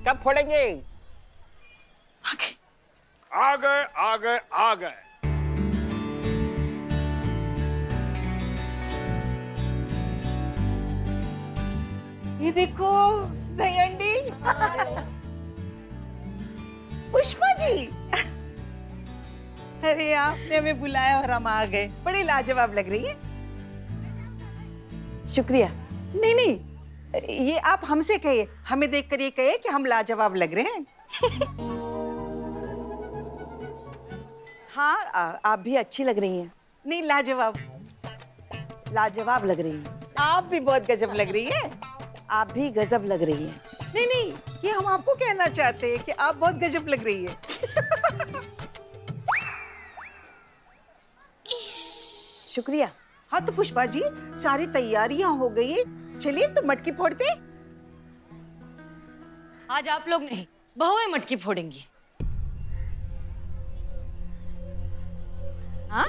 कब फोड़ेंगे? आ गए आ गए आ गए। ये देखो दही अंडी। पुष्पा जी, अरे आपने हमें बुलाया और हम आ गए। बड़ी लाजवाब लग रही है। शुक्रिया। नहीं नहीं, ये आप हमसे कहिए, हमें देखकर ये कहिए कि हम लाजवाब लग रहे हैं। हाँ, आप भी अच्छी लग रही हैं। नहीं, लाजवाब। लाजवाब लग रही हैं। आप भी बहुत गजब लग रही है। आप भी गजब लग रही हैं। नहीं नहीं, ये हम आपको कहना चाहते हैं कि आप बहुत गजब लग रही है। शुक्रिया। हाँ तो पुष्पा जी, सारी तैयारियां हो गई है, चलिए तो मटकी फोड़ते हैं। आज आप लोग नहीं, बहुएं मटकी फोड़ेंगी। हाँ?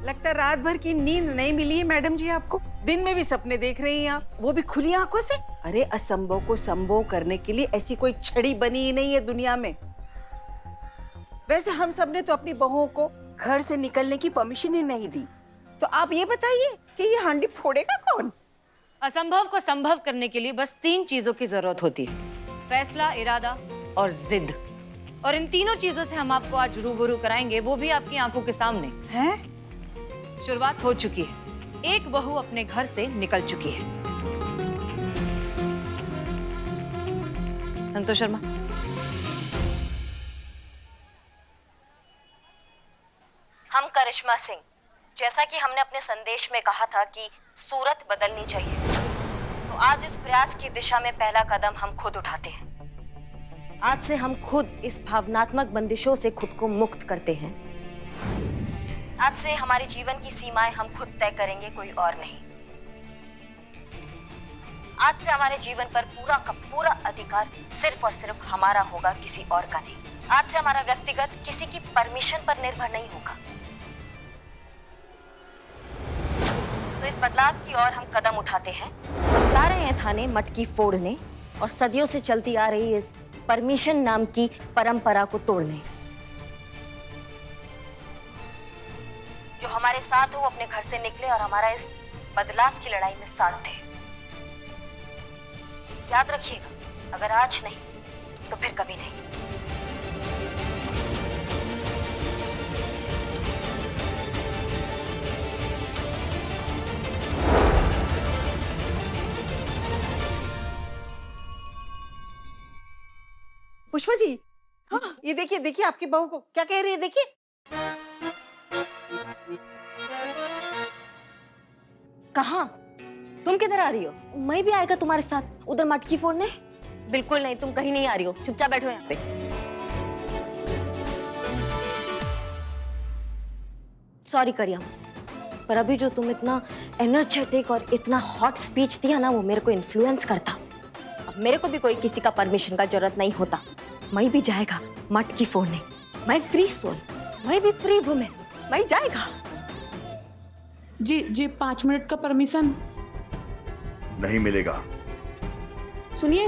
लगता है रात भर की नींद नहीं मिली है मैडम जी आपको। दिन में भी सपने देख रही हैं आप, वो भी खुली आंखों से। अरे असंभव को संभव करने के लिए ऐसी कोई छड़ी बनी ही नहीं है दुनिया में। वैसे हम सब ने तो अपनी बहुओं को घर से निकलने की परमिशन ही नहीं दी, तो आप ये बताइए कि ये हांडी फोड़ेगा कौन? असंभव को संभव करने के लिए बस 3 चीजों की जरूरत होती है: फैसला, इरादा और जिद। और इन तीनों चीजों से हम आपको आज रूबरू कराएंगे, वो भी आपकी आंखों के सामने। हैं? शुरुआत हो चुकी है। एक बहू अपने घर से निकल चुकी है। संतोष शर्मा। हम करिश्मा सिंह, जैसा कि हमने अपने संदेश में कहा था कि सूरत बदलनी चाहिए, तो आज इस प्रयास की दिशा में पहला कदम हम खुद उठाते हैं। आज से हम खुद इस भावनात्मक बंदिशों से खुद को मुक्त करते हैं। आज से हमारे जीवन की सीमाएं हम खुद तय करेंगे, कोई और नहीं। आज से हमारे जीवन पर पूरा का पूरा अधिकार सिर्फ और सिर्फ हमारा होगा, किसी और का नहीं। आज से हमारा व्यक्तिगत किसी की परमिशन पर निर्भर नहीं होगा। तो इस बदलाव की ओर हम कदम उठाते हैं, जा रहे हैं थाने मटकी फोड़ने और सदियों से चलती आ रही इस परमिशन नाम की परंपरा को तोड़ने। जो हमारे साथ हो वो अपने घर से निकले और हमारा इस बदलाव की लड़ाई में साथ दे। याद रखिएगा, अगर आज नहीं तो फिर कभी नहीं। पुष्पा जी, हाँ ये देखिए देखिए आपकी बहू को क्या कह रही है, देखिए। कहाँ? तुम किधर आ रही हो? मैं भी आएगा तुम्हारे साथ उधर मटकी फोड़ने? बिल्कुल नहीं, तुम कहीं नहीं आ रही हो, चुपचाप बैठो यहाँ पे। सॉरी करियम, पर अभी जो तुम इतना एनर्जेटिक और इतना हॉट स्पीच दिया ना, वो मेरे को इन्फ्लुएंस करता। अब मेरे को भी कोई किसी का परमिशन का जरूरत नहीं होता। मैं भी जाएगा मटकी फोड़ने। मैं फ्री सोल, मैं भी फ्री वुमेन, मैं जाएगा। जी 5 मिनट का परमिशन नहीं मिलेगा। सुनिए,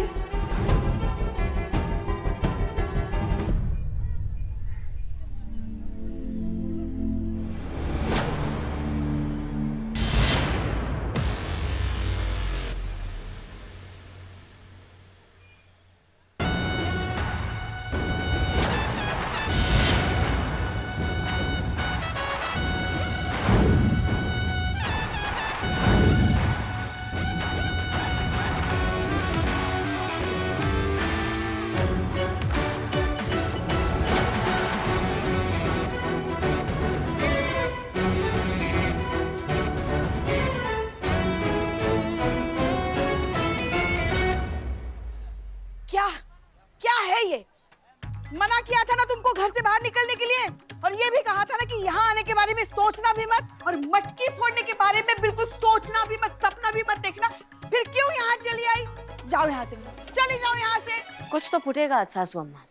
क्या क्या है ये? मना किया था ना तुमको घर से बाहर निकलने के लिए, और ये भी कहा था ना कि यहाँ आने के बारे में सोचना भी मत, और मटकी फोड़ने के बारे में बिल्कुल सोचना भी मत, सपना भी मत देखना। फिर क्यों यहाँ चली आई? जाओ यहाँ से, चली जाओ यहाँ से। कुछ तो फूटेगा आज सासू अम्मा,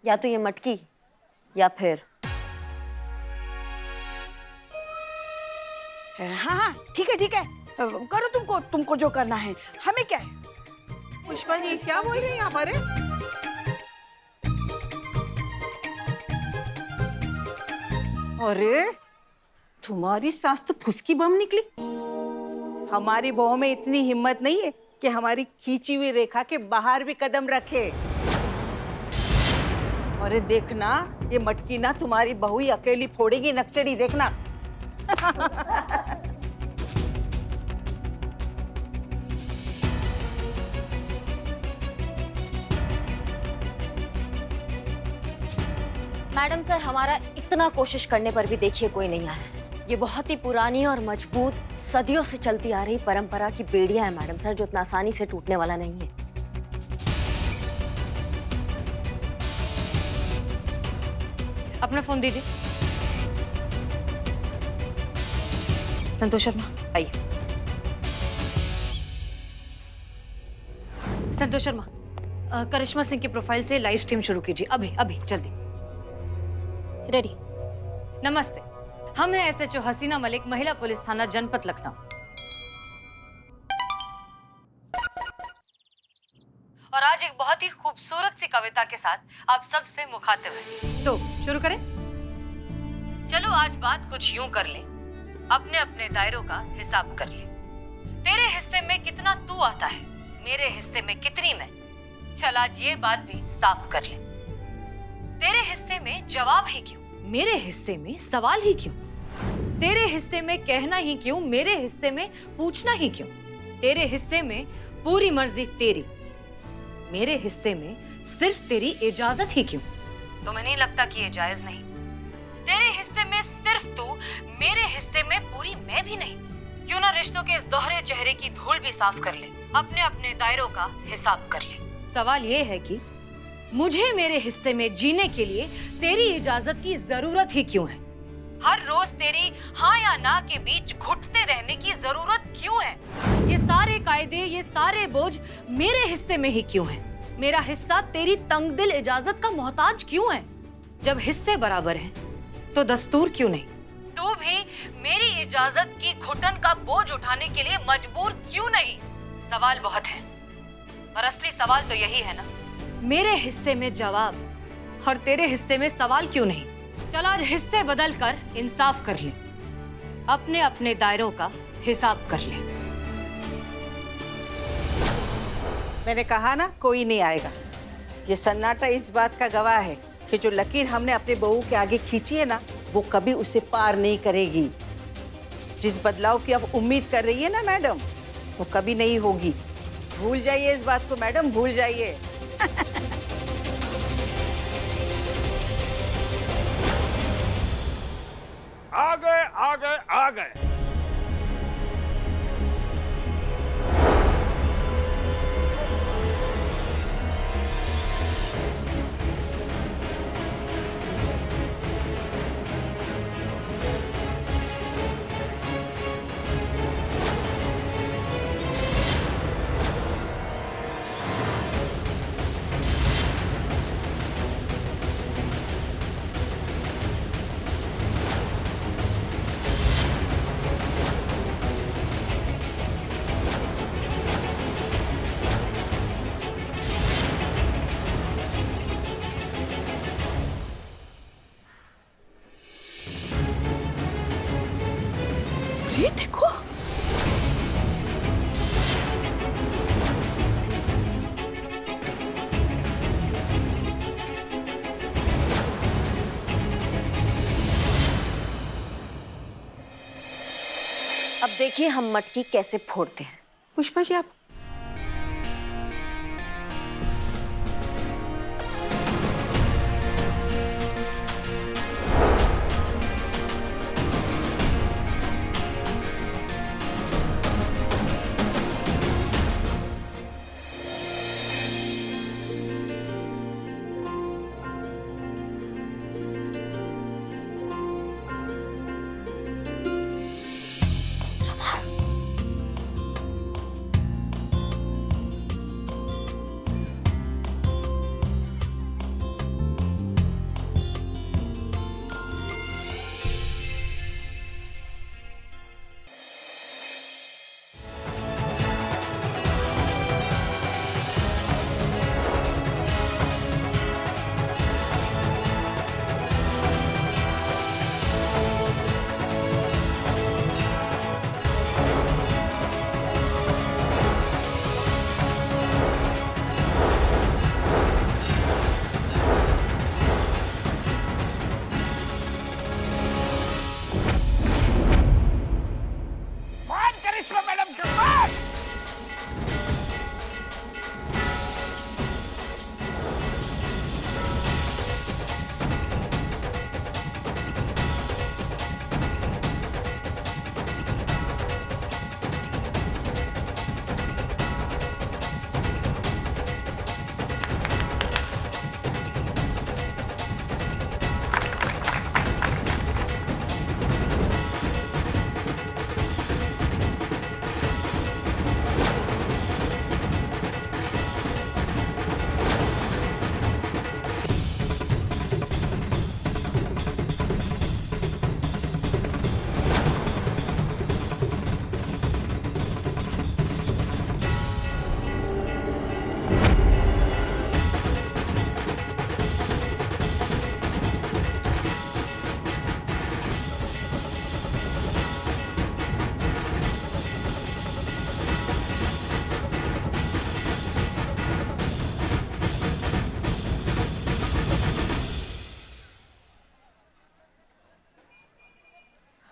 या तो ये मटकी या फिर। हाँ हाँ ठीक है करो, तुमको जो करना है, हमें क्या है। पुष्पा जी क्या बोल रही हैं आप? अरे अरे तुम्हारी सास तो फुसकी बम निकली। हमारी बहू में इतनी हिम्मत नहीं है कि हमारी खींची हुई रेखा के बाहर भी कदम रखे। अरे देखना, ये मटकी ना तुम्हारी बहू ही अकेली फोड़ेगी नक्चड़ी, देखना। मैडम सर, हमारा इतना कोशिश करने पर भी देखिए कोई नहीं आया। ये बहुत ही पुरानी और मजबूत सदियों से चलती आ रही परंपरा की बेड़ियां है मैडम सर, जो इतना आसानी से टूटने वाला नहीं है। अपना फोन दीजिए। संतोष शर्मा आइए। संतोष शर्मा, करिश्मा सिंह की प्रोफाइल से लाइव स्ट्रीम शुरू कीजिए, अभी अभी जल्दी। रेडी। नमस्ते, हम हैं एसएचओ हसीना मलिक, महिला पुलिस थाना जनपद लखनऊ। और आज एक बहुत ही खूबसूरत सी कविता के साथ आप सबसे मुखातिब हैं। तो शुरू करें। चलो आज बात कुछ यूं कर लें, अपने अपने दायरों का हिसाब कर लें। तेरे हिस्से में कितना तू आता है, मेरे हिस्से में कितनी मैं। चल आज ये बात भी साफ कर लें। तेरे हिस्से में जवाब ही क्यों, मेरे हिस्से में सवाल ही क्यों। तेरे हिस्से में कहना ही क्यों, मेरे हिस्से में पूछना ही क्यों। तेरे हिस्से में पूरी मर्जी तेरी, मेरे हिस्से में सिर्फ तेरी इजाजत ही क्यों। तुम्हें नहीं लगता कि ये जायज नहीं? तेरे हिस्से में सिर्फ तू, मेरे हिस्से में पूरी मैं भी नहीं। क्यों ना रिश्तों के इस दोहरे चेहरे की धूल भी साफ कर ले, अपने अपने दायरों का हिसाब कर ले। सवाल ये है कि मुझे मेरे हिस्से में जीने के लिए तेरी इजाजत की जरूरत ही क्यों है। हर रोज तेरी हाँ या ना के बीच घुटते रहने की जरूरत क्यों है। ये सारे कायदे, ये सारे बोझ मेरे हिस्से में ही क्यों है। मेरा हिस्सा तेरी तंगदिल इजाजत का मोहताज क्यों है। जब हिस्से बराबर हैं तो दस्तूर क्यों नहीं। तू भी मेरी इजाजत की घुटन का बोझ उठाने के लिए मजबूर क्यों नहीं। सवाल बहुत है और असली सवाल तो यही है ना, मेरे हिस्से में जवाब और तेरे हिस्से में सवाल क्यों नहीं। चल आज हिस्से बदल कर इंसाफ कर ले, अपने अपने दायरों का हिसाब कर ले। मैंने कहा ना कोई नहीं आएगा। ये सन्नाटा इस बात का गवाह है कि जो लकीर हमने अपने बहू के आगे खींची है ना, वो कभी उसे पार नहीं करेगी। जिस बदलाव की अब उम्मीद कर रही है ना मैडम, वो कभी नहीं होगी। भूल जाइए इस बात को मैडम, भूल जाइए। आ गए आ गए आ गए। ये देखो, अब देखिए हम मटकी कैसे फोड़ते हैं। पुष्पा जी आप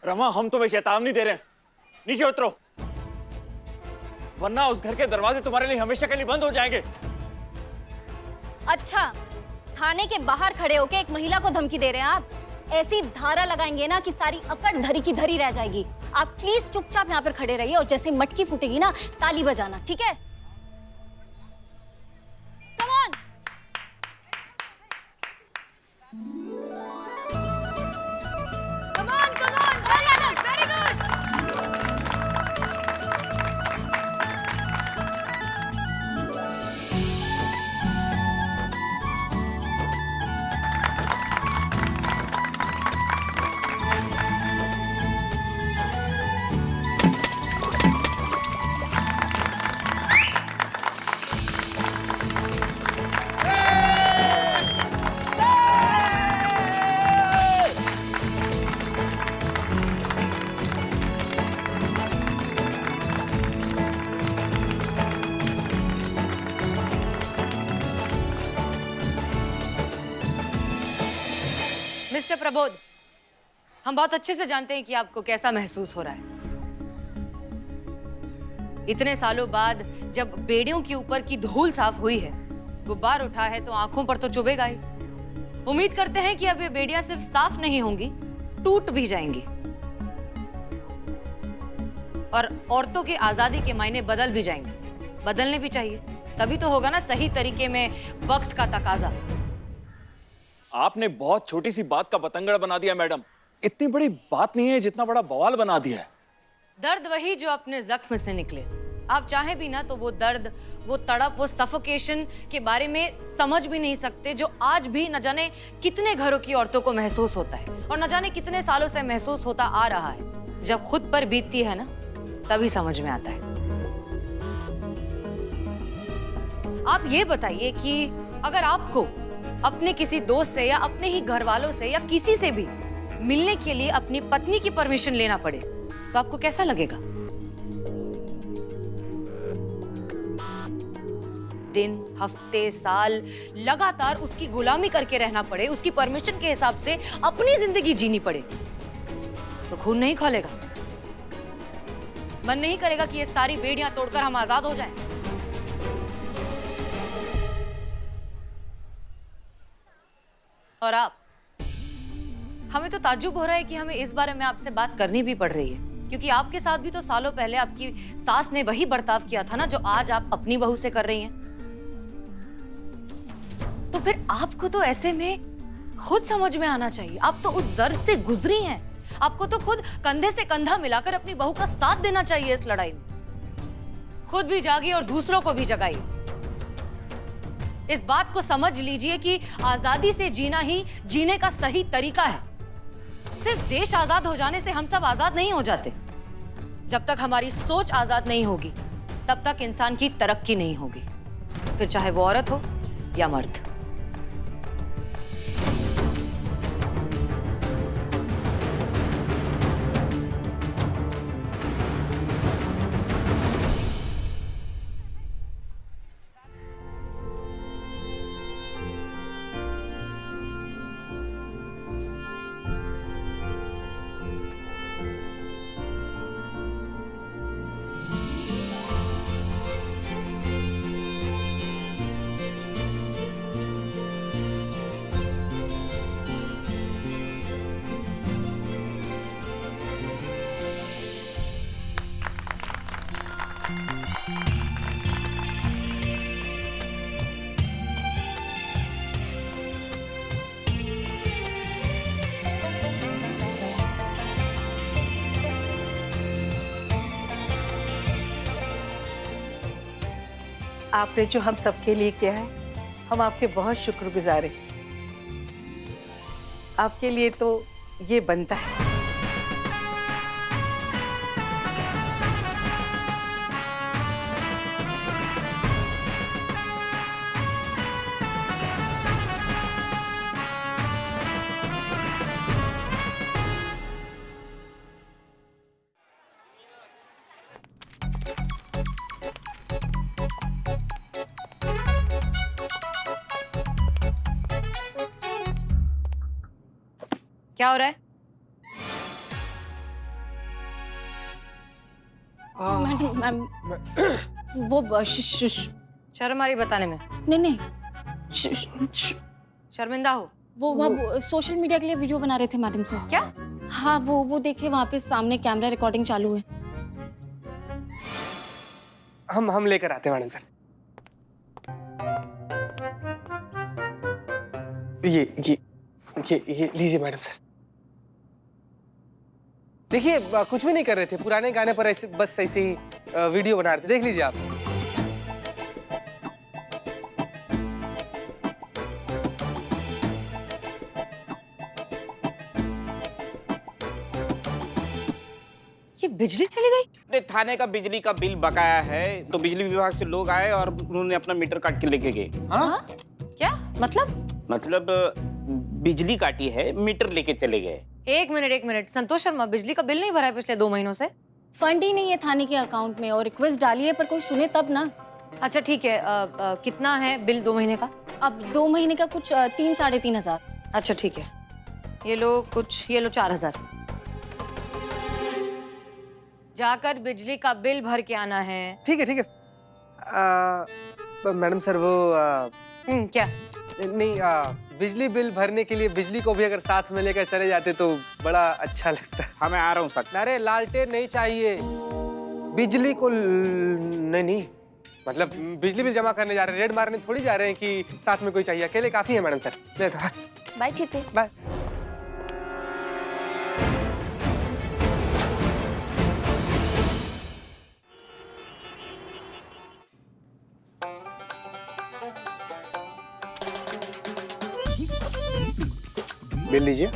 रमा, हम तुम्हें चेतावनी दे रहे हैं, नीचे उतरो, वरना उस घर के दरवाजे तुम्हारे लिए हमेशा के लिए बंद हो जाएंगे। अच्छा, थाने के बाहर खड़े होके एक महिला को धमकी दे रहे हैं आप? ऐसी धारा लगाएंगे ना कि सारी अकड़ धरी की धरी रह जाएगी। आप प्लीज चुपचाप यहाँ पर खड़े रहिए और जैसे मटकी फूटेगी ना, ताली बजाना, ठीक है? Come on. Very good. Mister Prabodh, हम बहुत अच्छे से जानते हैं कि आपको कैसा महसूस हो रहा है। इतने सालों बाद जब बेड़ियों के ऊपर की धूल साफ हुई है, गुब्बार उठा है, तो आंखों पर तो चुभेगा ही। उम्मीद करते हैं कि अब ये बेड़ियां सिर्फ साफ नहीं होंगी, टूट भी जाएंगी और औरतों की आजादी के मायने बदल भी जाएंगे। बदलने भी चाहिए, तभी तो होगा ना सही तरीके में वक्त का तकाजा। आपने बहुत छोटी सी बात का बतंगड़ बना दिया मैडम। इतनी बड़ी बात नहीं है जितना बड़ा बवाल बना दिया है। दर्द वही जो अपने जख्म से निकले। आप चाहे भी ना तो वो दर्द, वो तड़प, वो सफोकेशन के बारे में समझ भी नहीं सकते, जो आज भी न जाने कितने घरों की औरतों को महसूस होता है और न जाने कितने सालों से महसूस होता आ रहा है। जब खुद पर बीतती है ना, तभी समझ में आता है। आप ये बताइए कि अगर आपको अपने किसी दोस्त से या अपने ही घर वालों से या किसी से भी मिलने के लिए अपनी पत्नी की परमिशन लेना पड़े, तो आपको कैसा लगेगा? दिन, हफ्ते, साल लगातार उसकी गुलामी करके रहना पड़े, उसकी परमिशन के हिसाब से अपनी जिंदगी जीनी पड़े, तो खून नहीं खौलेगा? मन नहीं करेगा कि ये सारी बेड़ियां तोड़कर हम आजाद हो जाएं? और आप, हमें तो ताज्जुब हो रहा है कि हमें इस बारे में आपसे बात करनी भी पड़ रही है, क्योंकि आपके साथ भी तो सालों पहले आपकी सास ने वही बर्ताव किया था ना जो आज आप अपनी बहू से कर रही हैं। तो फिर आपको तो ऐसे में खुद समझ में आना चाहिए। आप तो उस दर्द से गुजरी हैं। आपको तो खुद कंधे से कंधा मिलाकर अपनी बहू का साथ देना चाहिए इस लड़ाई में। खुद भी जागिए और दूसरों को भी जगाइए। इस बात को समझ लीजिए कि आजादी से जीना ही जीने का सही तरीका है। सिर्फ देश आजाद हो जाने से हम सब आजाद नहीं हो जाते। जब तक हमारी सोच आजाद नहीं होगी, तब तक इंसान की तरक्की नहीं होगी, फिर चाहे वो औरत हो या मर्द। आपने जो हम सबके लिए किया है, हम आपके बहुत शुक्रगुजार हैं। आपके लिए तो ये बनता है। क्या हो रहा है? मैडम मैम वो शर्म आ रही बताने में? नहीं नहीं शर्मिंदा हो? वो सोशल मीडिया के लिए वीडियो बना रहे थे मैडम सर। क्या? हाँ वो देखिए वहाँ पे सामने कैमरा रिकॉर्डिंग चालू है। हम लेकर आते हैं मैडम सर। ये लीजिए मैडम सर। देखिए कुछ भी नहीं कर रहे थे, पुराने गाने पर ऐसे बस ऐसे ही वीडियो बना रहे थे, देख लीजिए आप। ये बिजली चली गई? अरे थाने का बिजली का बिल बकाया है तो बिजली विभाग से लोग आए और उन्होंने अपना मीटर काट के लेके गए। हाँ? क्या मतलब बिजली काटी है, मीटर लेके चले गए। एक मिनट संतोष शर्मा, बिजली का बिल नहीं भरा है पिछले 2 महीनों से? फंड ही नहीं है थाने के अकाउंट में और रिक्वेस्ट डाली है पर कोई सुने तब ना। अच्छा ठीक है, कितना है बिल 2 महीने का? अब 2 महीने का कुछ 3-3.5 हजार। अच्छा ठीक है, ये लो 4,000। जाकर बिजली का बिल भर के आना है। ठीक है मैडम सर वो क्या? नहीं बिजली बिल भरने के लिए बिजली को भी अगर साथ में लेकर चले जाते तो बड़ा अच्छा लगता है। हाँ मैं आ रहा हूँ सर। अरे लालटेन नहीं चाहिए, बिजली को नहीं मतलब बिजली बिल जमा करने जा रहे हैं, रेड मारने थोड़ी जा रहे हैं कि साथ में कोई चाहिए। अकेले काफी है मैडम सर। ले तो बाय चीते। बाय। बिल लीजिए।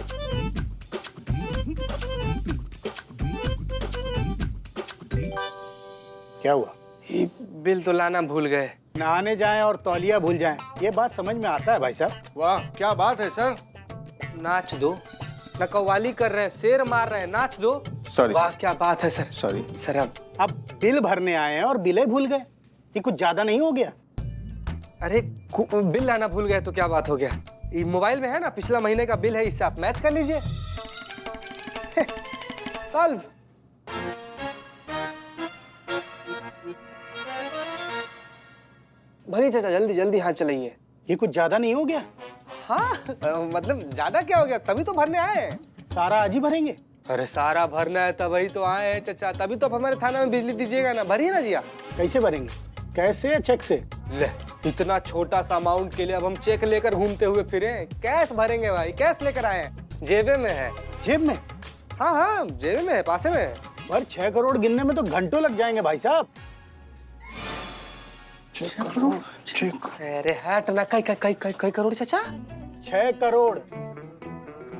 क्या हुआ? बिल तो लाना भूल गए। नहाने जाएं और तौलिया भूल जाएं, ये बात समझ में आता है भाई साहब। वाह क्या बात है सर। नाच दो, न कव्वाली कर रहे हैं, शेर मार रहे हैं, नाच दो। सॉरी। वाह क्या बात है सर। सॉरी सर अब बिल भरने आए हैं और बिल भूल गए, ये कुछ ज्यादा नहीं हो गया? अरे बिल लाना भूल गए तो क्या बात हो गया? ये मोबाइल में है ना, पिछला महीने का बिल है, इससे आप मैच कर लीजिए। सॉल्व। भरी चाचा जल्दी जल्दी हाथ चलाइए। ये कुछ ज्यादा नहीं हो गया? हाँ मतलब ज्यादा क्या हो गया, तभी तो भरने आए हैं। सारा आज ही भरेंगे? अरे सारा भरना है तभी तो आए हैं चाचा, तभी तो आप हमारे थाना में बिजली दीजिएगा ना। भरिए ना जी आप। कैसे भरेंगे, कैसे? चेक से? ले इतना छोटा सा अमाउंट के लिए अब हम चेक लेकर घूमते हुए फिरे? कैश भरेंगे भाई, कैश लेकर आए हैं, जेबे में है। जेब में? हाँ जेबे में है, पासे में है। पर 6 करोड़ गिनने में तो घंटों लग जाएंगे भाई साहब। 6 करोड़? अरे हट ना, कई करोड़ चाचा? 6 करोड़।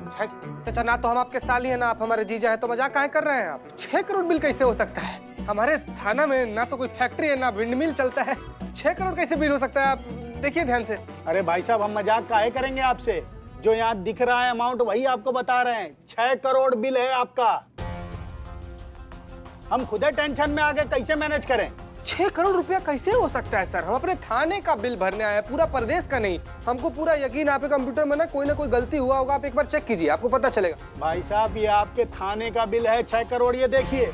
चाचा ना तो हम आपके साली हैं ना आप हमारे जीजा हैं, तो मजाक काहे कर रहे हैं आप? 6 करोड़ बिल कैसे हो सकता है? हमारे थाना में ना तो कोई फैक्ट्री है ना विंडमिल चलता है, 6 करोड़ कैसे बिल हो सकता है? आप देखिए ध्यान से। अरे भाई साहब हम मजाक काहे करेंगे आपसे, जो यहाँ दिख रहा है अमाउंट वही आपको बता रहे हैं। 6 करोड़ बिल है आपका। हम खुद टेंशन में आ गए, कैसे मैनेज करें? 6 करोड़ रुपया कैसे हो सकता है सर? हम अपने थाने का बिल भरने आए हैं, पूरा प्रदेश का नहीं। हमको पूरा यकीन आप कंप्यूटर में ना कोई गलती हुआ होगा, आप एक बार चेक कीजिए, आपको पता चलेगा। भाई साहब ये आपके थाने का बिल है 6 करोड़, ये देखिए।